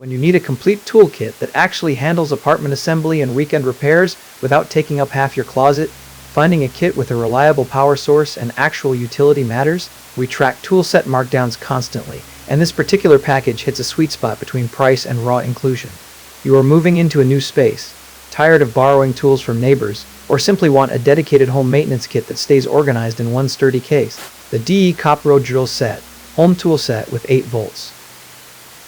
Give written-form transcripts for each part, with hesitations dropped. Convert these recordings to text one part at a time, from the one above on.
When you need a complete toolkit that actually handles apartment assembly and weekend repairs without taking up half your closet, finding a kit with a reliable power source and actual utility matters. We track toolset markdowns constantly, and this particular package hits a sweet spot between price and raw inclusion. You are moving into a new space, tired of borrowing tools from neighbors, or simply want a dedicated home maintenance kit that stays organized in one sturdy case. The DEKOPRO Drill Set, Home Tool Set with 8 volts.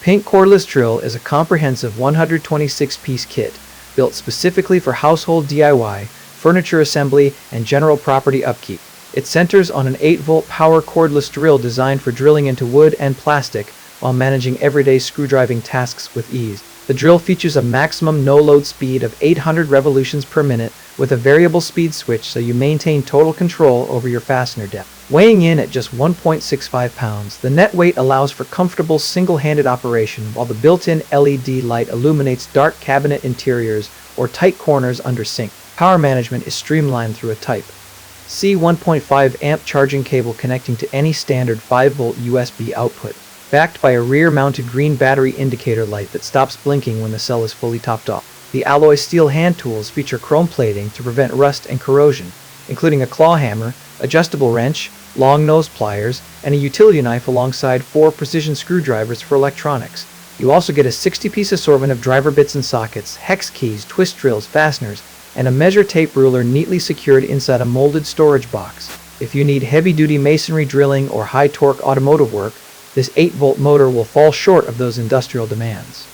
Pink Cordless Drill is a comprehensive 126-piece kit built specifically for household DIY, furniture assembly, and general property upkeep. It centers on an 8-volt power cordless drill designed for drilling into wood and plastic while managing everyday screwdriving tasks with ease. The drill features a maximum no-load speed of 800 revolutions per minute with a variable speed switch so you maintain total control over your fastener depth. Weighing in at just 1.65 pounds, the net weight allows for comfortable single-handed operation while the built-in LED light illuminates dark cabinet interiors or tight corners under sink. Power management is streamlined through a Type-C 1.5 amp charging cable connecting to any standard 5-volt USB output, backed by a rear-mounted green battery indicator light that stops blinking when the cell is fully topped off. The alloy steel hand tools feature chrome plating to prevent rust and corrosion, including a claw hammer, adjustable wrench, long-nose pliers, and a utility knife alongside 4 precision screwdrivers for electronics. You also get a 60-piece assortment of driver bits and sockets, hex keys, twist drills, fasteners, and a measure tape ruler neatly secured inside a molded storage box. If you need heavy-duty masonry drilling or high-torque automotive work, this 8-volt motor will fall short of those industrial demands.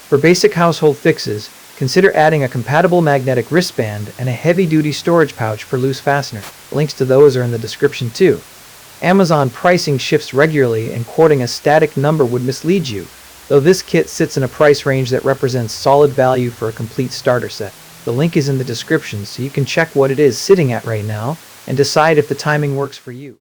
For basic household fixes, consider adding a compatible magnetic wristband and a heavy-duty storage pouch for loose fastener. Links to those are in the description too. Amazon pricing shifts regularly and quoting a static number would mislead you, though this kit sits in a price range that represents solid value for a complete starter set. The link is in the description so you can check what it is sitting at right now and decide if the timing works for you.